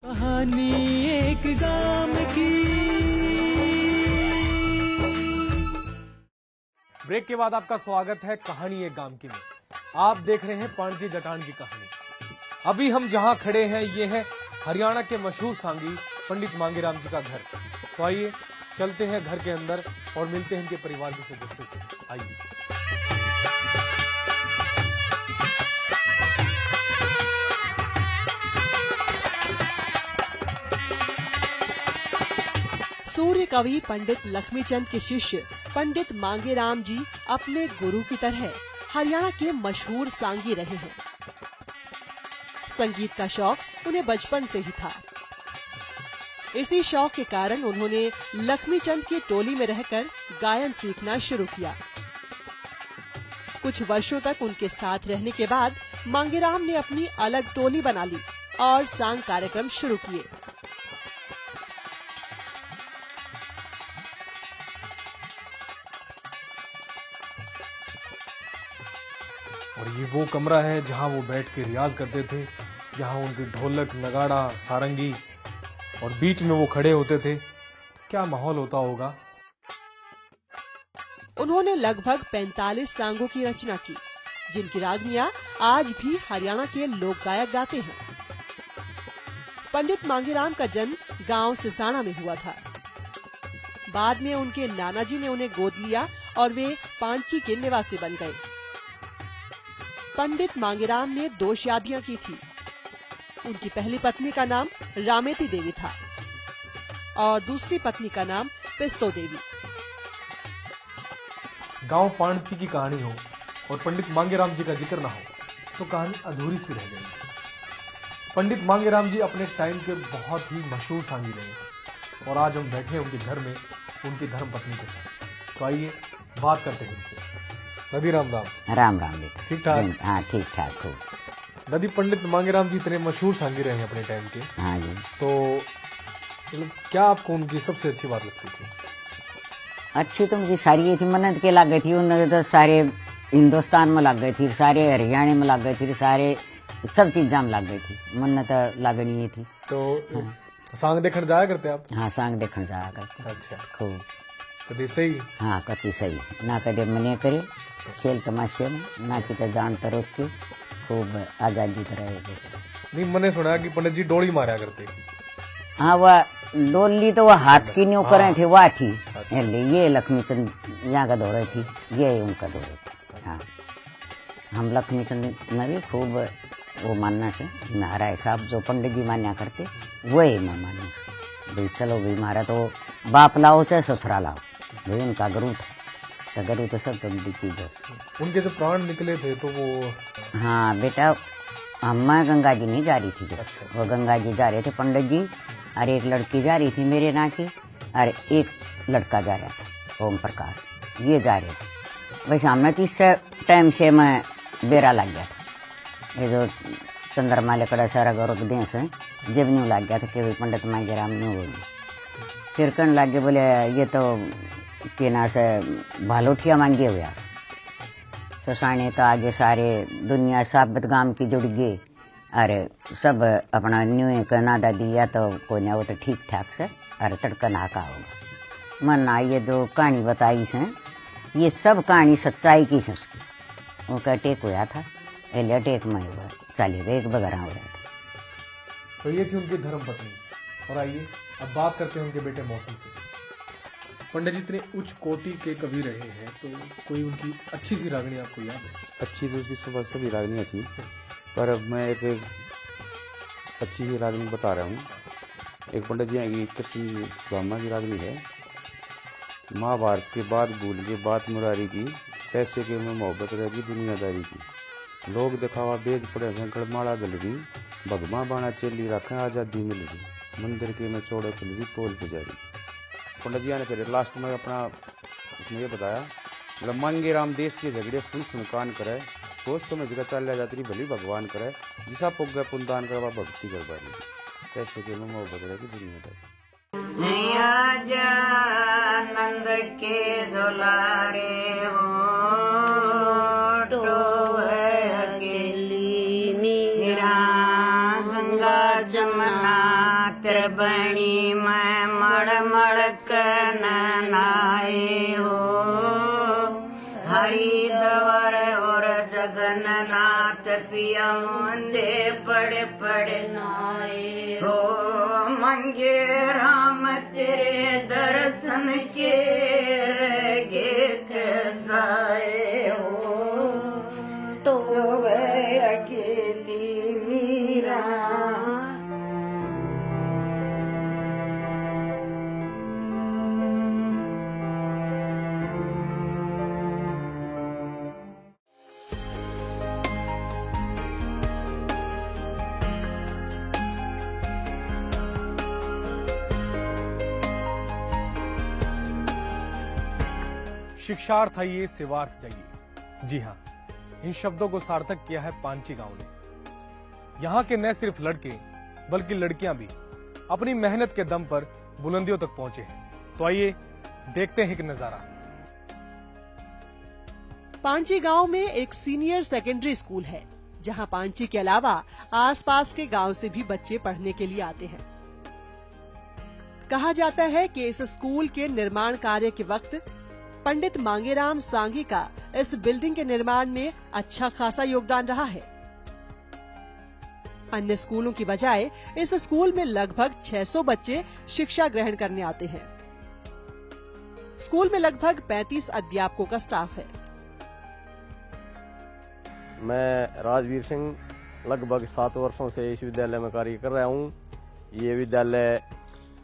कहानी एक गाम की। ब्रेक के बाद आपका स्वागत है कहानी एक गांव की में। आप देख रहे हैं पाणजी जटान की कहानी। अभी हम जहां खड़े हैं ये है हरियाणा के मशहूर सांगी पंडित मांगेराम जी का घर। तो आइए चलते हैं घर के अंदर और मिलते हैं इनके परिवार के सदस्यों से। आइए। सूर्य कवि पंडित लक्ष्मीचंद के शिष्य पंडित मांगेराम जी अपने गुरु की तरह हरियाणा के मशहूर सांगी रहे हैं। संगीत का शौक उन्हें बचपन से ही था। इसी शौक के कारण उन्होंने लक्ष्मीचंद की टोली में रहकर गायन सीखना शुरू किया। कुछ वर्षों तक उनके साथ रहने के बाद मांगेराम ने अपनी अलग टोली बना ली और सांग कार्यक्रम शुरू किए। और ये वो कमरा है जहां वो बैठ के रियाज करते थे, जहां उनकी ढोलक, नगाड़ा, सारंगी और बीच में वो खड़े होते थे। तो क्या माहौल होता होगा। उन्होंने लगभग 45 सांगों की रचना की, जिनकी रागनियां आज भी हरियाणा के लोक गायक गाते हैं। पंडित मांगेराम का जन्म गांव सिसाना में हुआ था। बाद में उनके नाना जी ने उन्हें गोद लिया और वे पांची के निवासी बन गए। पंडित मांगेराम ने 2 शादियां की थी। उनकी पहली पत्नी का नाम रामेती देवी था और दूसरी पत्नी का नाम पिस्तो देवी। गांव पाणजी की कहानी हो और पंडित मांगेराम जी का जिक्र ना हो तो कहानी अधूरी सी रह गई। पंडित मांगेराम जी अपने टाइम के बहुत ही मशहूर सांगी रहे और आज हम बैठे हैं उनके घर में उनकी धर्मपत्नी के साथ। तो आइए बात करते हैं उनसे। दादी राम राम। राम राम बेटा। ठीक ठाक। हाँ ठीक ठाक हो। दादी पंडित मांगेराम जी इतने मशहूर सांगी रहे हैं अपने टाइम के। हाँ जी। तो मतलब क्या आपको उनकी सबसे अच्छी बात लगती थी। अच्छी तो उनकी सारी थी, मन्नत के लग गई थी। उन्होंने तो सारे हिंदुस्तान में लग गई थी, सारे हरियाणा में लग गई थी, सारे सब चीजा में लग गई थी। मन्नत लगनी थी। तो सांग देखने जाया करते आप। हाँ सांग देखने जाया करते। अच्छा खूब कभी सही। हाँ कति सही ना कदे मने करे खेल तमाशे में ना कि जानते रोक के खूब आजादी तरह। नहीं मैंने सुना कि पंडित जी डोली मारा करते। हाँ वह डोली तो वह हाथ की न्यू करे थे वह थी। अच्छा। ये लक्ष्मीचंद यहाँ का दौरे थी, ये उनका दौरे थी। हाँ हम लक्ष्मीचंद में भी खूब वो मानना से हमारा हिसाब जो पंडित जी मान्या करते वही मैं मानू। भाई चलो भाई हमारा तो बाप लाओ चाहे ससुरा लाओ, भाई उनका गुरु था। तो गुरु तो सब तो बड़ी चीज है। उनके जो प्राण निकले थे तो वो। हाँ बेटा अम्मा गंगा जी नहीं जा रही थी जब। अच्छा। वो गंगा जी जा रहे थे पंडित जी, और एक लड़की जा रही थी मेरे ना की, और एक लड़का जा रहा था ओम प्रकाश, ये जा रहे थे। वैसे हमने तीसरे टाइम से मैं बेरा लग गया था। ये जो चंद्रमा लेकर सारा गौरव देश है जब न्यू लग गया था कि पंडित मांगेराम न्यू होगी। फिर कहने लग गए बोले ये तो के ना से भालोठिया मांगे हुए ससाने तो आगे सारे दुनिया साबित गांव की जुड़ गए। अरे सब अपना न्यू का नादा दिया तो कोई ना वो तो ठीक ठाक से अरे तड़का नाका होगा। मन ना ये जो कहानी बताई से ये सब कहानी सच्चाई की से उसकी। वो का टेक हुआ था एलिया टेक में हुआ चाली एक बगरा हो रहा था। तो ये थी उनकी धर्मपत्नी। और आइए अब बात करते हैं उनके बेटे मौसम से। पंडित जी इतने उच्च कोटि के कवि रहे हैं तो कोई उनकी अच्छी सी रागनी आपको याद है। अच्छी तो उसकी सुबह सभी रागनियाँ थी, पर अब मैं एक अच्छी ही रागनी बता रहा हूँ। एक पंडित जी की कृष्ण सुदामा की रागनी है। महाभारत के बाद भूल के बात मुरारी की, पैसे के में मोहब्बत रहेगी दुनियादारी की। लोग दिखावा बेद पड़े हैं गड़माड़ा गलरी, भगवा बाणा चेली रखें आज़ादी मिल रही, मंदिर के में चौड़े खुलगी पोल पुजारी। पंडित जी ने फिर लास्ट में अपना उसमें ये बताया मतलब मांगेराम देश के झगड़े सुन सुन कान करे, सोच समझ कर चल जाती भली भगवान करे, जिसा पुग गए पुनदान करवा भक्ति करवा ली, पैसे के में मोहब्बत रहेगी दुनियादारी। नंद के दुलारे हो तो है अकेली मीरा, गंगा जमुना त्रिवेणी में मड़मड़क नहाए हो हरिद्वार और जगन्नाथ पिया मुंदे पड़ पड़ नाए हो मंगे राम तेरे दर्शन के गे साए हो तो वह अकेली मीरा। शिक्षार्थ आइए सेवार्थ जाइए। जी हाँ, इन शब्दों को सार्थक किया है पांची गांव ने। यहाँ के न सिर्फ लड़के बल्कि लड़कियां भी अपनी मेहनत के दम पर बुलंदियों तक पहुंचे हैं। तो आइए देखते हैं एक नजारा। पांची गांव में एक सीनियर सेकेंडरी स्कूल है, जहां पांची के अलावा आसपास के गांव से भी बच्चे पढ़ने के लिए आते हैं। कहा जाता है कि इस स्कूल के निर्माण कार्य के वक्त पंडित मांगेराम सांगी का इस बिल्डिंग के निर्माण में अच्छा खासा योगदान रहा है। अन्य स्कूलों की बजाय इस स्कूल में लगभग 600 बच्चे शिक्षा ग्रहण करने आते हैं। स्कूल में लगभग 35 अध्यापकों का स्टाफ है। मैं राजवीर सिंह लगभग 7 वर्षों से इस विद्यालय में कार्य कर रहा हूँ। ये विद्यालय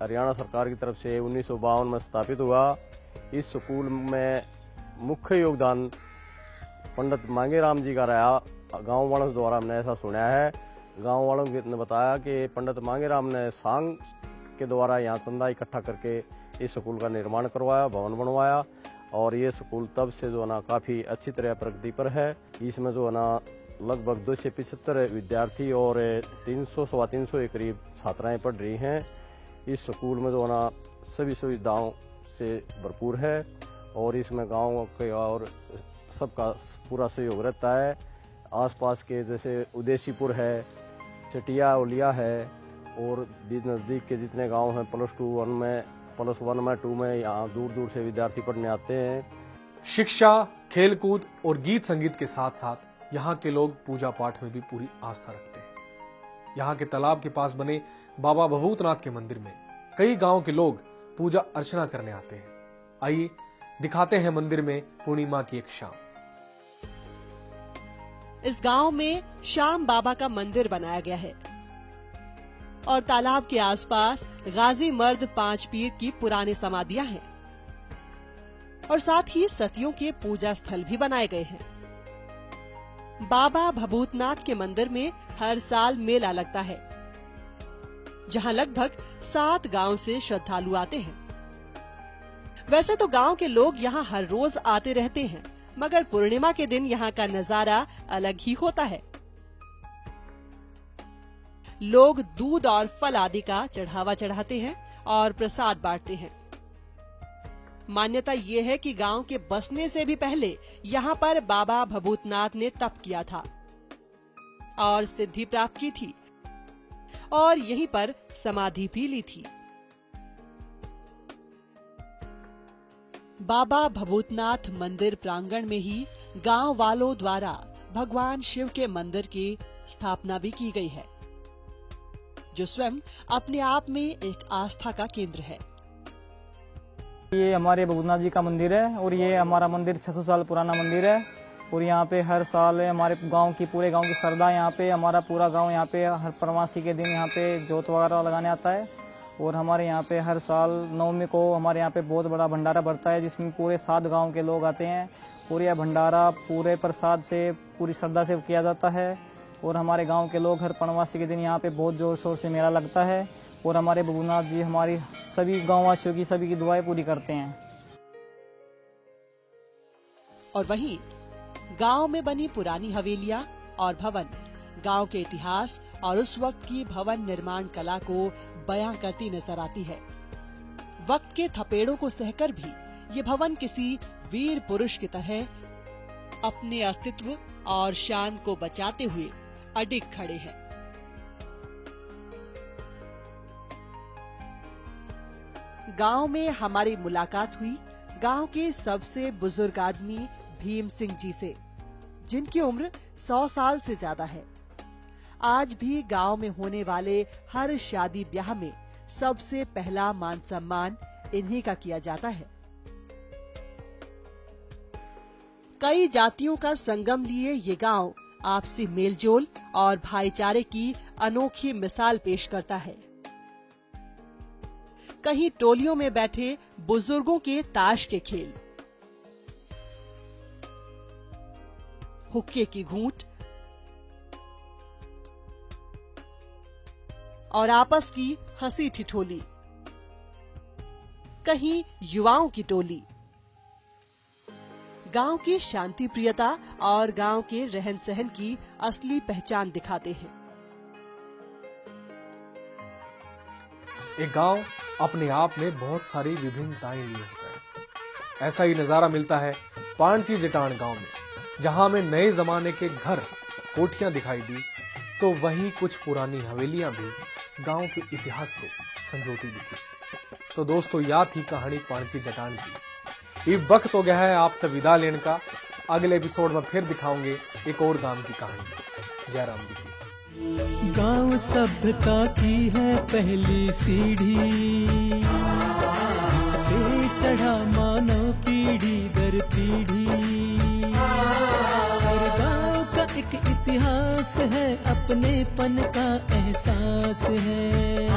हरियाणा सरकार की तरफ से 1952 में स्थापित हुआ। इस स्कूल में मुख्य योगदान पंडित मांगेराम जी का रहा। गांव वालों द्वारा हमने ऐसा सुना है। गांव वालों ने बताया कि पंडित मांगेराम ने सांग के द्वारा यहाँ चंदा इकट्ठा करके इस स्कूल का निर्माण करवाया, भवन बनवाया और ये स्कूल तब से जो है ना काफ़ी अच्छी तरह प्रगति पर है। इसमें जो है ना लगभग 275 विद्यार्थी और 300-325 के करीब छात्राएँ पढ़ रही हैं। इस स्कूल में जो है ना सभी सुविधाओं से भरपूर है और इसमें गांव के और सबका पूरा सहयोग रहता है। आसपास के जैसे उदेशीपुर है, चटिया ओलिया है और नज़दीक के जितने गांव हैं +1 में 2 में यहाँ दूर दूर से विद्यार्थी पढ़ने आते हैं। शिक्षा, खेलकूद और गीत संगीत के साथ साथ यहाँ के लोग पूजा पाठ में भी पूरी आस्था रखते हैं। यहाँ के तालाब के पास बने बाबा भभूतनाथ के मंदिर में कई गांव के लोग पूजा अर्चना करने आते हैं। आइए दिखाते हैं मंदिर में पूर्णिमा की एक शाम। इस गांव में श्याम बाबा का मंदिर बनाया गया है और तालाब के आसपास गाजी मर्द 5 पीर की पुरानी समाधियां हैं और साथ ही सतियों के पूजा स्थल भी बनाए गए हैं। बाबा भभूतनाथ के मंदिर में हर साल मेला लगता है, जहां लगभग 7 गांव से श्रद्धालु आते हैं। वैसे तो गांव के लोग यहां हर रोज आते रहते हैं, मगर पूर्णिमा के दिन यहां का नजारा अलग ही होता है। लोग दूध और फल आदि का चढ़ावा चढ़ाते हैं और प्रसाद बांटते हैं। मान्यता ये है कि गांव के बसने से भी पहले यहाँ पर बाबा भभूतनाथ ने तप किया था और सिद्धि प्राप्त की थी और यहीं पर समाधि भी ली थी। बाबा भभूतनाथ मंदिर प्रांगण में ही गांव वालों द्वारा भगवान शिव के मंदिर की स्थापना भी की गई है, जो स्वयं अपने आप में एक आस्था का केंद्र है। ये हमारे भभूतनाथ जी का मंदिर है और ये हमारा मंदिर 600 साल पुराना मंदिर है और यहाँ पे हर साल हमारे गांव की पूरे गांव की श्रद्धा यहाँ पे हमारा पूरा गांव यहाँ पे हर प्रवासी के दिन यहाँ पे जोत वगैरह लगाने आता है और हमारे यहाँ पे हर साल नवमी को हमारे यहाँ पे बहुत बड़ा भंडारा बढ़ता है, जिसमें पूरे 7 गाँव के लोग आते हैं और यह भंडारा पूरे प्रसाद से पूरी श्रद्धा से किया जाता है और हमारे गाँव के लोग हर पूर्णमासी के दिन यहाँ पे बहुत जोर शोर से मेला लगता है और हमारे भभूतनाथ जी हमारी सभी गाँव वासियों की सभी की दुआएं पूरी करते हैं। और वहीं गांव में बनी पुरानी हवेलियां और भवन गांव के इतिहास और उस वक्त की भवन निर्माण कला को बयां करती नजर आती है। वक्त के थपेड़ों को सहकर भी ये भवन किसी वीर पुरुष की तरह अपने अस्तित्व और शान को बचाते हुए अडिग खड़े हैं। गांव में हमारी मुलाकात हुई गांव के सबसे बुजुर्ग आदमी भीम सिंह जी से, जिनकी उम्र 100 साल से ज्यादा है। आज भी गांव में होने वाले हर शादी ब्याह में सबसे पहला मान सम्मान इन्हीं का किया जाता है। कई जातियों का संगम लिए ये गांव आपसी मेलजोल और भाईचारे की अनोखी मिसाल पेश करता है। कहीं टोलियों में बैठे बुजुर्गों के ताश के खेल, हुक्के की घूंट और आपस की हंसी ठिठोली, कहीं युवाओं की टोली गांव की शांति प्रियता और गांव के रहन सहन की असली पहचान दिखाते हैं। एक गांव अपने आप में बहुत सारी विभिन्नताएं लिए होता है। ऐसा ही नजारा मिलता है पांची जटान गांव में, जहां में नए जमाने के घर, कोठियां दिखाई दी, तो वहीं कुछ पुरानी हवेलियां भी गांव के इतिहास को संजोती दिखी। तो दोस्तों, याद थी कहानी पांची जटान की। ये वक्त हो गया है आप तक विदा लेने का। अगले एपिसोड में फिर दिखाऊंगे एक और गांव की कहानी। जय राम जी की। गांव सभ्यता की है पहली सीढ़ी, इस पे चढ़ा मानव पीढ़ी दर पीढ़ी। हर गांव का एक इतिहास है, अपनेपन का एहसास है।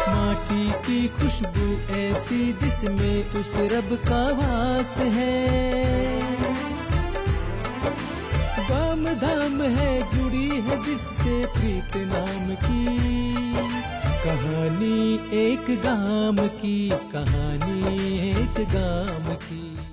माटी की खुशबू ऐसी जिसमें उस रब का वास है। गाम धाम है जुड़ी है जिससे प्रीत नाम की कहानी, एक गाम की कहानी, एक गाम की।